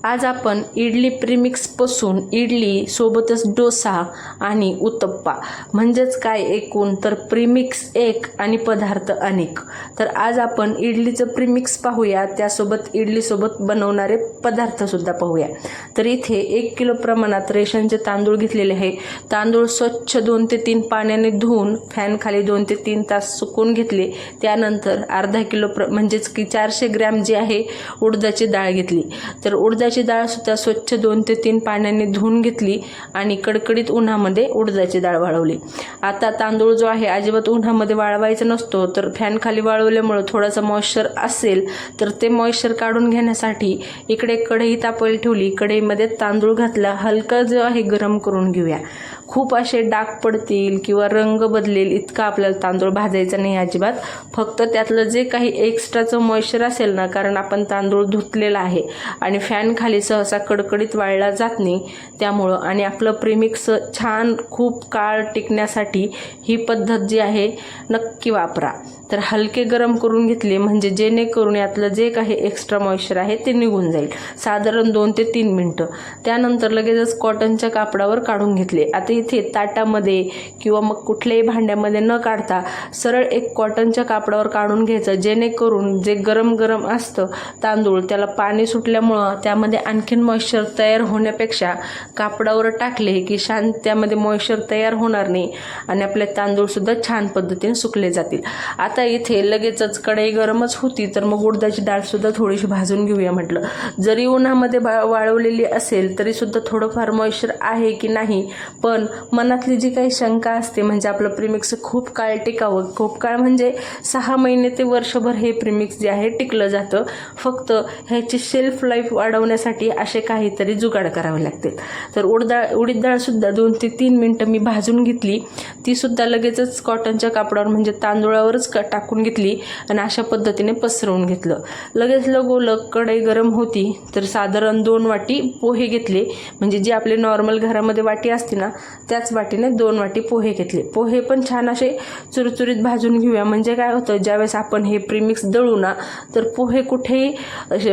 आज आपण इडली प्रीमिक्सपासून इडली सोबतच डोसा आणि उत्तप्पा म्हणजेच काय एकूण तर प्रीमिक्स एक आणि पदार्थ अनेक। तर आज आपण इडलीचं प्रीमिक्स पाहूया, त्यासोबत इडलीसोबत बनवणारे पदार्थसुद्धा पाहूया। तर इथे 1 किलो प्रमाणात रेशनचे तांदूळ घेतलेले आहे। तांदूळ स्वच्छ 2 ते 3 पाण्याने धुवून फॅन खाली 2 ते 3 तास सुकवून घेतले। त्यानंतर अर्धा किलो म्हणजेच की 400 ग्रॅम जी आहे उडदाची डाळ घेतली। तर उडदाची डाळ सुद्धा स्वच्छ 2 ते 3 पाण्याने धुवून घेतली आणि कडकडीत उन्हामध्ये उडदाची डाळ वाळवली। आता तांदूळ जो आहे अजिबात उन्हामध्ये वाळवायचा नसतो, तर फॅन खाली वाळवल्यामुळे थोडासा मॉइश्चर असेल तर ते मॉइश्चर काढून घेण्यासाठी इकडे कढई तापवायला ठेवली। कढईमध्ये तांदूळ घातला, हलका जो आहे गरम करून घेऊया। खूप असे डाग पडतील किंवा रंग बदलेल इतका आपल्याला तांदूळ भाजायचा नाही अजिबात। फक्त त्यातलं जे काही एक्स्ट्राचं मॉइश्चर असेल ना, कारण आपण तांदूळ धुतलेला आहे आणि फॅन खाली सहसा कडकडीत वाळला जात नाही, त्यामुळं आणि आपलं प्रीमिक्स छान खूप काळ टिकण्यासाठी ही पद्धत जी आहे नक्की वापरा। तर हलके गरम करून घेतले म्हणजे जेणेकरून यातलं जे काही एक्स्ट्रा मॉइश्चर आहे ते निघून जाईल, साधारण 2 ते 3 मिनिटं। त्यानंतर लगेचच कॉटनच्या कापडावर काढून घेतले। आता इथे ताटामध्ये किंवा मग कुठल्याही भांड्यामध्ये न काढता सरळ एक कॉटनच्या कापडावर काढून घ्यायचं, जेणेकरून जे गरम गरम असतं तांदूळ त्याला पाणी सुटल्यामुळं त्यामध्ये आणखीन मॉइश्चर तयार होण्यापेक्षा कापडावर टाकले की शांत त्यामध्ये मॉइश्चर तयार होणार नाही आणि आपले तांदूळसुद्धा छान पद्धतीने सुकले जातील। आता इथे लगेचच कढई गरमच होती, तर मग उडदाची डाळसुद्धा थोडीशी भाजून घेऊया म्हटलं। जरी उन्हामध्ये वाळवलेली असेल तरीसुद्धा थोडंफार मॉइश्चर आहे की नाही, पण मनातली जी काही शंका असते म्हणजे आपलं प्रीमिक्स खूप काळ टिकावं, खूप काळ म्हणजे 6 महिने ते वर्षभर हे प्रीमिक्स जे आहे टिकलं जातं। फक्त ह्याची शेल्फ लाईफ वाढवण्यासाठी असे काहीतरी जुगाड करावे लागतील। तर उडीद डाळसुद्धा 2 ते 3 मिनिटं मी भाजून घेतली। तीसुद्धा लगेचच कॉटनच्या कापडावर म्हणजे तांदूळावरच टाकून घेतली आणि अशा पद्धतीने पसरवून घेतलं। लगेच लगोलग कढई गरम होती, तर साधारण 2 वाटी पोहे घेतले, म्हणजे जी आपली नॉर्मल घरामध्ये वाटी असते ना त्याच वाटीने 2 वाटी पोहे घेतले। पोहे पण छान असे चुरचुरीत भाजून घेऊया, म्हणजे काय होतं ज्यावेळेस आपण हे प्रीमिक्स दळू ना तर पोहे कुठेही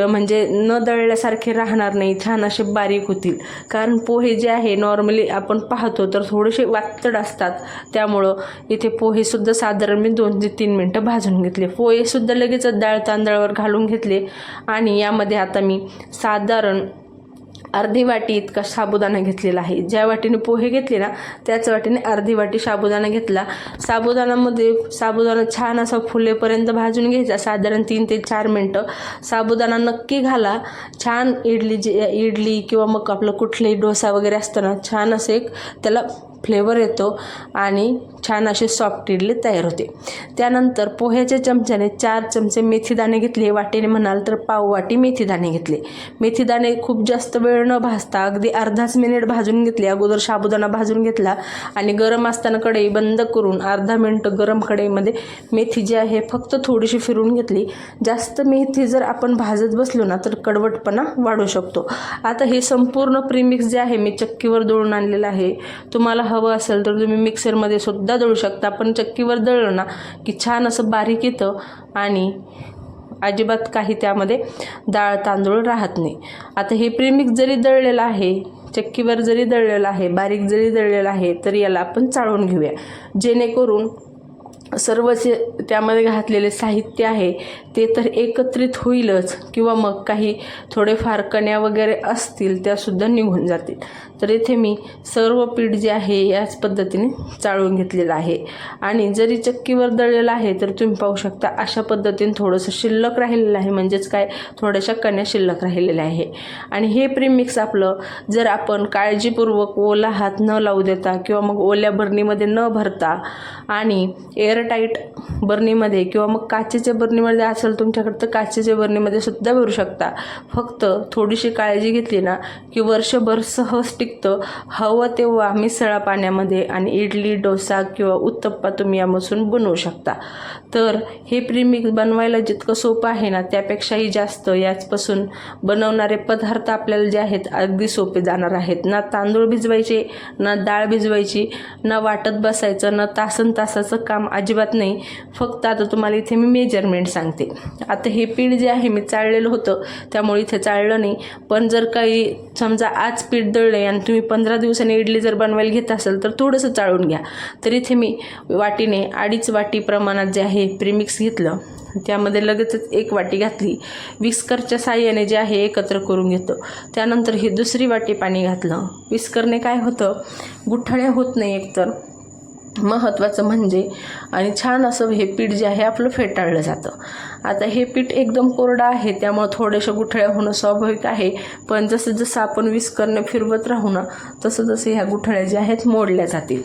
म्हणजे न दळल्यासारखे राहणार नाही, छान असे बारीक होतील। कारण पोहे जे आहे नॉर्मली आपण पाहतो तर थोडेसे वातड असतात, त्यामुळं इथे पोहेसुद्धा साधारण मी 2 ते 3 मिनिटं भाजून घेतले। पोहेसुद्धा लगेच डाळ तांदळावर घालून घेतले आणि यामध्ये आता मी साधारण अर्धी वाटी इतका साबुदाणा घेतलेला आहे। ज्या वाटीने पोहे घेतले ना त्याच वाटीने अर्धी वाटी साबुदाणा घेतला। साबुदाणा छान असा फुलेपर्यंत भाजून घ्यायचा, साधारण 3 ते 4 मिनिटं। साबुदाणा नक्की घाला, छान इडली किंवा मग आपलं कुठलेही डोसा वगैरे असतं ना, छान असे त्याला फ्लेवर येतो आणि छान अशी सॉफ्ट इडली तयार होते। त्यानंतर पोह्याच्या चमच्याने 4 चमचे मेथीदाणे घेतले, वाटीने म्हणाल तर पाव वाटी मेथीदाणे घेतले। मेथीदाणे खूप जास्त वेळ न भाजता अगदी अर्धाच मिनिट भाजून घेतले। अगोदर साबुदाणा भाजून घेतला आणि गरम असताना कढई बंद करून अर्धा मिनिट गरम कढईमध्ये मेथी जी आहे फक्त थोडीशी फिरून घेतली। जास्त मेथी जर आपण भाजत बसलो ना तर कडवटपणा वाढू शकतो। आता हे संपूर्ण प्रीमिक्स जे आहे मी चक्कीवर दळून आणलेलं आहे। तुम्हाला हवं असेल तर तुम्ही मिक्सरमध्ये सुद्धा दळू शकता, पण चक्कीवर दळलं ना की छान असं बारीक येतं आणि अजिबात काही त्यामध्ये डाळ तांदूळ राहत नाही। आता हे प्रीमिक्स जरी दळलेलं आहे, चक्कीवर जरी दळलेलं आहे, बारीक जरी दळलेलं आहे, तरी याला आपण चाळून घेऊया, जेणेकरून सर्व जे त्यामध्ये घातलेले साहित्य आहे ते तर एकत्रित होईलच किंवा मग काही थोडेफार कण्या वगैरे असतील त्यासुद्धा निघून जातील। तर इथे मी सर्व पीठ जे आहे याच पद्धतीने चाळून घेतलेलं आहे आणि जरी चक्कीवर दळलेलं आहे तर तुम्ही पाहू शकता अशा पद्धतीने थोडंसं शिल्लक राहिलेलं आहे, म्हणजेच काय थोड्याशा कण्या शिल्लक राहिलेल्या आहे। आणि हे प्रीमिक्स आपलं जर आपण काळजीपूर्वक ओला हात न लावू देता किंवा मग ओल्या बरणीमध्ये न भरता आणि एअरटाईट बरणीमध्ये किंवा मग काचेच्या बरणीमध्ये असेल तुमच्याकडे तर काचेच्या बरणीमध्ये सुद्धा भरू शकता। फक्त थोडीशी काळजी घेतली ना की वर्षभर सहज टिकतं। हवं तेव्हा मिसळा पाण्यामध्ये आणि इडली डोसा किंवा उत्तप्पा तुम्ही यापासून बनवू शकता। तर हे प्रीमिक्स बनवायला जितकं सोपं आहे ना त्यापेक्षाही जास्त याचपासून बनवणारे पदार्थ आपल्याला जे आहेत अगदी सोपे जाणार आहेत। ना तांदूळ भिजवायचे, ना डाळ भिजवायची, ना वाटत बसायचं, ना तासन तासाचं काम अजिबात नाही, फक्त आता तुम्हाला इथे मी मेजरमेंट सांगते. आता हे पीठ जे आहे मी चाळलेलं होतं त्यामुळे इथे चाळलं नाही, पण जर काही समजा आज पीठ दळले आणि तुम्ही 15 दिवसांनी इडली जर बनवायला घेत असाल तर थोडंसं चाळून घ्या. तर इथे मी वाटीने 2.5 वाटी प्रमाणात जे आहे प्रीमिक्स घेतलं, त्यामध्ये लगेचच 1 वाटी घातली. विस्करच्या साहाय्याने जे आहे एकत्र करून घेतो. त्यानंतर ही दुसरी वाटी पाणी घातलं. विस्करने काय होतं, गुठळ्या होत नाही एकतर महत्त्वाचं म्हणजे, आणि छान असं हे पीठ जे आहे आपलं फेटाळलं जातं. आता हे पीठ एकदम कोरडं आहे त्यामुळे थोड्याशा गुठळ्या होणं स्वाभाविक आहे, पण जसं जसं आपण विस्करने फिरवत राहू ना तसं तसं ह्या गुठळ्या ज्या आहेत मोडल्या जातील.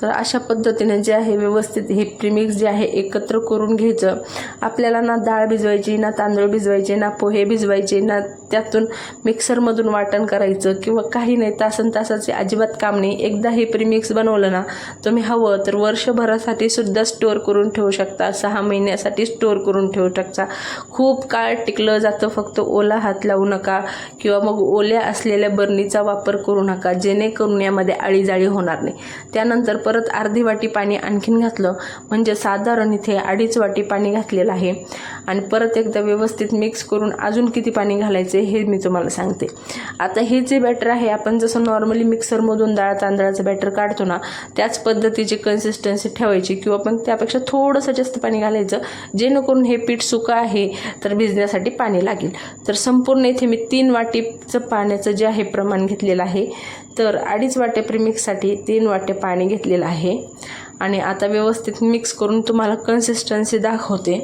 तर अशा पद्धतीने जे आहे व्यवस्थित हे प्रीमिक्स जे आहे एकत्र करून घ्यायचं. आपल्याला ना डाळ भिजवायची, ना तांदूळ भिजवायचे, ना पोहे भिजवायचे, ना त्यातून मिक्सरमधून वाटण करायचं किंवा काही नाही, तासन तासाचे अजिबात काम नाही. एकदा हे प्रीमिक्स बनवलं ना तुम्ही हवं तर वर्षभरासाठी सुद्धा स्टोअर करून ठेवू शकता, 6 महिन्यासाठी स्टोअर करून ठेवू शकता. खूप काळ टिकलं जातं. फक्त ओला हात लावू नका किंवा मग ओल्या असलेल्या बरणीचा वापर करू नका, जेणेकरून यामध्ये आळीजाळी होणार नाही. त्यानंतर परत अर्धी वाटी पाणी आणखीन घातलं, म्हणजे साधारण इथे 2.5 वाटी पाणी घातलेलं आहे. आणि परत एकदा व्यवस्थित मिक्स करून अजून किती पाणी घालायचे हे मी तुम्हाला सांगते. आता हे जे बॅटर आहे आपण जसं नॉर्मली मिक्सरमधून डाळ तांदळाचं बॅटर काढतो ना त्याच पद्धतीची कन्सिस्टन्सी ठेवायची, किंवा पण त्यापेक्षा थोडंसं जास्त पाणी घालायचं, जेणेकरून हे पीठ सुकं आहे तर भिजण्यासाठी पाणी लागेल. तर संपूर्ण इथे मी 3 वाटीचं पाण्याचं जे आहे प्रमाण घेतलेलं आहे. तर 2.5 वाट्या प्रीमिक्ससाठी 3 वाटे पाणी घेतलेलं आहे. आणि आता व्यवस्थित मिक्स करून तुम्हाला कन्सिस्टन्सी दाखवते.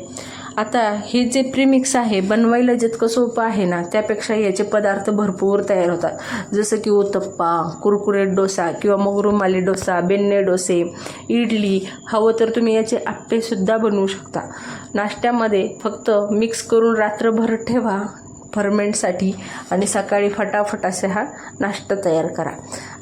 आता हे जे प्रीमिक्स आहे बनवायला जितकं सोपं आहे ना त्यापेक्षा याचे पदार्थ भरपूर तयार होतात, जसं की उत्तप्पा, कुरकुरीत डोसा किंवा मग रुमाली डोसा, बेन्ने डोसे, इडली. हवं तर तुम्ही याचे आप्पेसुद्धा बनवू शकता. नाश्त्यामध्ये फक्त मिक्स करून रात्रभर ठेवा फर्मेंटसाठी आणि सकाळी फटाफट असे हा नाश्ता तयार करा.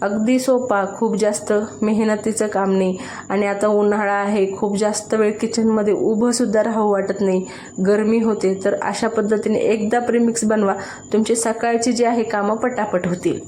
अगदी सोपा, खूप जास्त मेहनतीचं काम नाही. आणि आता उन्हाळा आहे, खूप जास्त वेळ किचनमध्ये उभंसुद्धा राहू वाटत नाही, गरमी होते. तर अशा पद्धतीने एकदा प्रीमिक्स बनवा, तुमची सकाळची जी आहे कामं पटापट होतील.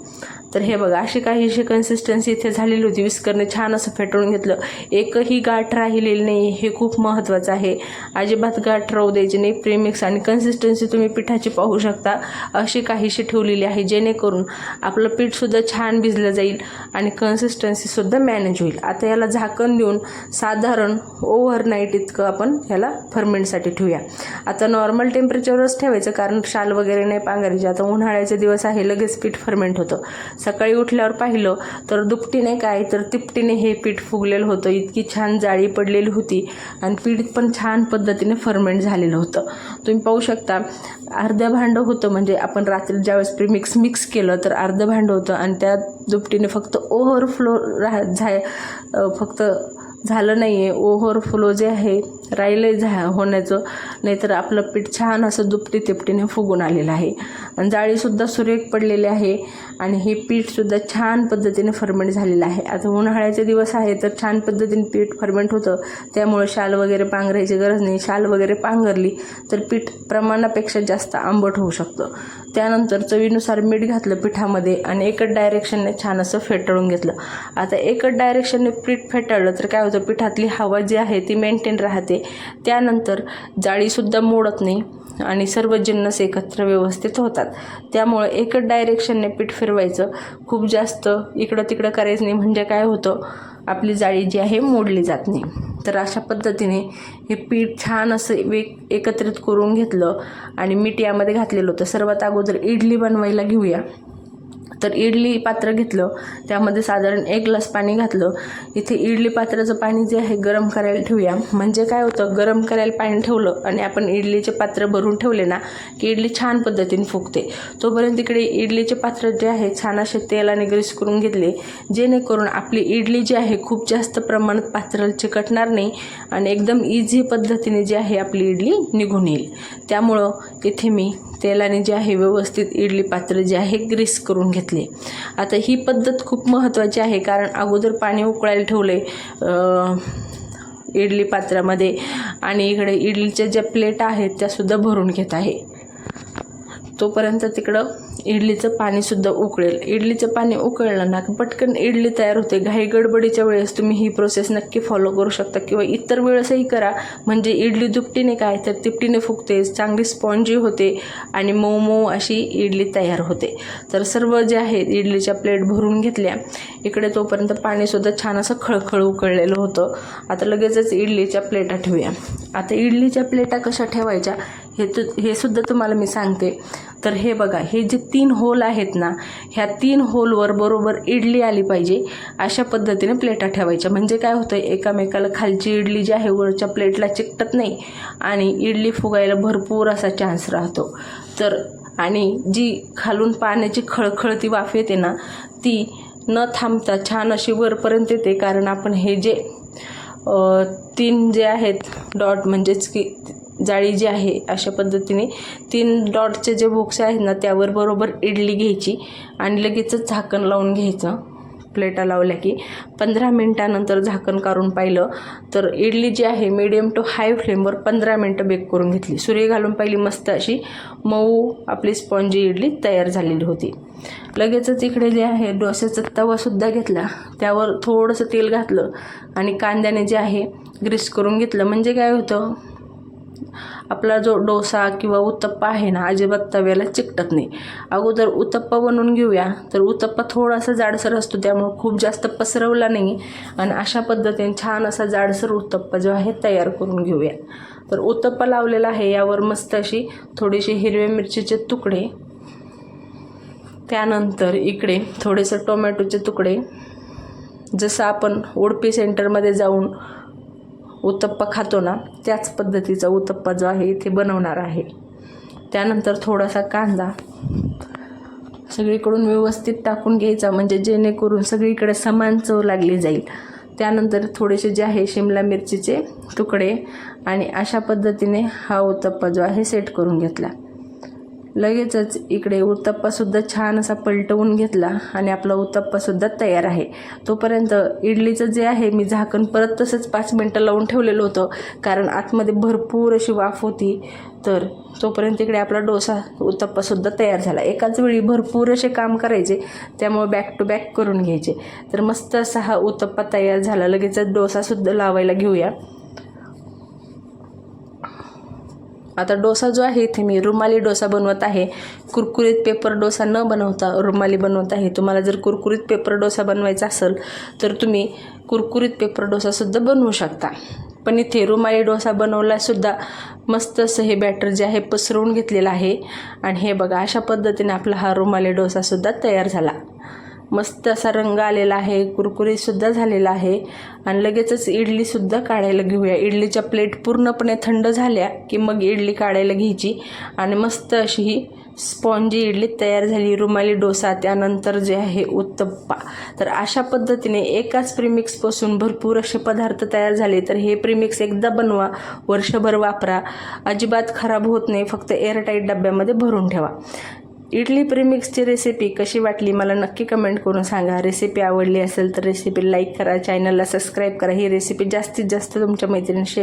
तर हे बघा अशी काहीशी कन्सिस्टन्सी इथे झालेली होती. विस्करने छान असं फेटवून घेतलं, एकही गाठ राहिलेली नाही, हे खूप महत्त्वाचं आहे. अजिबात गाठ राहू द्यायची नाही. प्रीमिक्स आणि कन्सिस्टन्सी तुम्ही पिठाची पाहू शकता अशी काहीशी ठेवलेली आहे, जेणेकरून आपलं पीठसुद्धा छान भिजलं जाईल आणि कन्सिस्टन्सीसुद्धा मॅनेज होईल. आता याला झाकण देऊन साधारण ओव्हरनाईट इतकं आपण ह्याला फर्मेंटसाठी ठेवूया. आता नॉर्मल टेम्परेचरवरच ठेवायचं, कारण शाल वगैरे नाही पांघरायचे. आता उन्हाळ्याचे दिवस आहे, लगेच पीठ फर्मेंट होतं. सकाळी उठल्यावर पाहिलं तर दुपटीने काय तर तिपटीने हे पीठ फुगलेलं होतं. इतकी छान जाळी पडलेली होती आणि पीठ पण छान पद्धतीने फर्मेंट झालेलं होतं. तुम्ही पाहू शकता अर्धं भांडं होतं, म्हणजे आपण रात्री ज्यावेळेस प्रीमिक्स मिक्स केलं तर अर्धं भांडं होतं आणि त्या दुपटीने फक्त ओव्हरफ्लो फक्त झालं नाही आहे, ओव्हरफ्लो जे आहे राहिलं होण्याचं. नाहीतर आपलं पीठ छान असं दुपटी तिपटीने फुगून आलेलं आहे आणि जाळीसुद्धा सुरेख पडलेली आहे आणि हे पीठसुद्धा छान पद्धतीने फर्मेंट झालेलं आहे. आता उन्हाळ्याचे दिवस आहे तर छान पद्धतीने पीठ फर्मेंट होतं, त्यामुळे शाल वगैरे पांघरायची गरज नाही. शाल वगैरे पांघरली तर पीठ प्रमाणापेक्षा जास्त आंबट होऊ शकतं. त्यानंतर चवीनुसार मीठ घातलं पिठामध्ये आणि एकच डायरेक्शनने छान असं फेटाळून घेतलं. आता एकच डायरेक्शनने पीठ फेटाळलं तर काय होतं, पिठातली हवा जी आहे ती मेंटेन राहते. त्यानंतर जाळीसुद्धा मोडत नाही आणि सर्व जिन्नस एकत्र व्यवस्थित होतात. त्यामुळे एकच डायरेक्शनने पीठ फिरवायचं, खूप जास्त इकडं तिकडं करायचं नाही, म्हणजे काय होतं आपली जाळी जी आहे मोडली जात नाही. तर अशा पद्धतीने हे पीठ छान असं एकत्रित करून घेतलं आणि मीठ यामध्ये घातलेलं होतं. सर्वात अगोदर इडली बनवायला घेऊया. तर इडली पात्र घेतलं, त्यामध्ये साधारण 1 ग्लास पाणी घातलं. इथे इडली पात्राचं पाणी जे आहे गरम करायला ठेवूया. म्हणजे काय होतं, गरम करायला पाणी ठेवलं आणि आपण इडलीचे पात्र भरून ठेवले ना की इडली छान पद्धतीने फुगते. तोपर्यंत इकडे इडलीचे पात्र जे आहे छान असे तेलाने ग्रीस करून घेतले, जेणेकरून आपली इडली जी आहे खूप जास्त प्रमाणात पात्राला चिकटणार नाही आणि एकदम इझी पद्धतीने जी आहे आपली इडली निघून येईल. त्यामुळं इथे मी तेलाने जे आहे व्यवस्थित इडली पात्र जे आहे ग्रीस करून घेतले. आता ही पद्धत खूप महत्त्वाची आहे, कारण अगोदर पाणी उकळायला ठेवले इडली पात्रामध्ये आणि इकडे इडलीच्या ज्या प्लेट आहेत त्यासुद्धा भरून घेत आहे. तोपर्यंत तिकडं इडलीचं पाणीसुद्धा उकळेल. इडलीचं पाणी उकळलं ना पटकन इडली तयार होते. घाई गडबडीच्या वेळेस तुम्ही ही प्रोसेस नक्की फॉलो करू शकता किंवा इतर वेळेसही करा. म्हणजे इडली दुपटीने काय तर तिपटीने फुगते, चांगली स्पॉन्जी होते आणि मऊ मऊ अशी इडली तयार होते. तर सर्व जे आहे इडलीच्या प्लेट भरून घेतल्या. इकडे तोपर्यंत पाणीसुद्धा छान असं खळखळ उकळलेलं होतं. आता लगेचच इडलीच्या प्लेटा ठेवूया. आता इडलीच्या प्लेटा कशा ठेवायच्या हे सुद्धा तुम्हाला मी सांगते. तर हे बघा, हे जे 3 होल आहेत ना, ह्या 3 होलवर बरोबर इडली आली पाहिजे अशा पद्धतीने प्लेटा ठेवायच्या. म्हणजे काय होतं, एकामेकाला खालची इडली जी आहे वरच्या प्लेटला चिकटत नाही आणि इडली फुगायला भरपूर असा चान्स राहतो. तर आणि जी खालून पाण्याची खळखळती वाफ येते ना, ती न थांबता छान अशी वरपर्यंत येते. कारण आपण हे जे 3 जे आहेत डॉट म्हणजेच की जाळी जी आहे अशा पद्धतीने 3 डॉटचे जे बॉक्स आहेत ना त्यावर बरोबर इडली घ्यायची आणि लगेचच झाकण लावून घ्यायचं. प्लेटा लावल्या की 15 मिनटानंतर झाकण काढून पाहिलं तर इडली जी आहे मीडियम टू हाय फ्लेमवर 15 मिनटं बेक करून घेतली. सुरी घालून पाहिली, मस्त अशी मऊ आपली स्पॉन्जी इडली तयार झालेली होती. लगेचच इकडे जे आहे डोस्याचा तवासुद्धा घेतला, त्यावर थोडंसं तेल घातलं आणि कांद्याने जे आहे ग्रीस करून घेतलं. म्हणजे काय होतं, आपला जो डोसा किंवा उत्तप्पा आहे ना अजिबात तव्याला चिकटत नाही. अगोदर उत्तप्पा बनवून घेऊया. तर उत्तप्पा थोडासा जाडसर असतो, त्यामुळे खूप जास्त पसरवला नाही आणि अशा पद्धतीने छान असा जाडसर उत्तप्पा जो आहे तयार करून घेऊया. तर उत्तप्पा लावलेला आहे, यावर मस्त अशी थोडीशी हिरव्या मिरचीचे तुकडे, त्यानंतर इकडे थोडेसे टोमॅटोचे तुकडे, जसं आपण उडपी सेंटरमध्ये जाऊन उत्तप्पा खातो ना त्याच पद्धतीचा उत्तप्पा जो आहे इथे बनवणार आहे. त्यानंतर थोडासा कांदा सगळीकडून व्यवस्थित टाकून घ्यायचा, म्हणजे जेणेकरून सगळीकडे समान चव लागली जाईल. त्यानंतर थोडेसे जे आहे शिमला मिरचीचे तुकडे आणि अशा पद्धतीने हा उत्तप्पा जो आहे सेट करून घेतला. लगेचच इकडे उत्तप्पासुद्धा छान असा पलटवून घेतला आणि आपला उत्तप्पासुद्धा तयार आहे. तोपर्यंत इडलीचं जे आहे मी झाकण परत तसंच 5 मिनटं लावून ठेवलेलं होतं, कारण आतमध्ये भरपूर अशी वाफ होती. तर तोपर्यंत इकडे आपला डोसा उत्तप्पासुद्धा तयार झाला. एकाच वेळी भरपूर असे काम करायचे, त्यामुळे बॅक टू बॅक करून घ्यायचे. तर मस्त असा हा उत्तप्पा तयार झाला. लगेचच डोसासुद्धा लावायला घेऊया. आता डोसा जो आहे इथे मी रुमाली डोसा बनवत आहे. कुरकुरीत पेपर डोसा न बनवता रुमाली बनवत आहे. तुम्हाला जर कुरकुरीत पेपर डोसा बनवायचा असेल तर तुम्ही कुरकुरीत पेपर डोसासुद्धा बनवू शकता. पण इथे रुमाली डोसा बनवलासुद्धा मस्त असं हे बॅटर जे आहे पसरवून घेतलेलं आहे. आणि हे बघा, अशा पद्धतीने आपला हा रुमाली डोसासुद्धा तयार झाला. मस्त असा रंग आलेला आहे, कुरकुरीतसुद्धा झालेला आहे. आणि लगेचच इडलीसुद्धा काढायला घेऊया. इडलीच्या प्लेट पूर्णपणे थंड झाल्या की मग इडली काढायला घ्यायची आणि मस्त अशी ही स्पॉन्जी इडली तयार झाली. रुमाली डोसा, त्यानंतर जे आहे उत्तप्पा. तर अशा पद्धतीने एकाच प्रीमिक्सपासून भरपूर असे पदार्थ तयार झाले. तर हे प्रीमिक्स एकदा बनवा, वर्षभर वापरा, अजिबात खराब होत नाही. फक्त एअरटाईट डब्यामध्ये भरून ठेवा. इडली प्रीमिक्सची रेसिपी कशी वाटली मला नक्की कमेंट करून सांगा. रेसिपी आवडली असेल तर रेसिपी लाईक करा, चॅनलला सबस्क्राईब करा. ही रेसिपी जास्तीत जास्त तुमच्या मैत्रिणींशी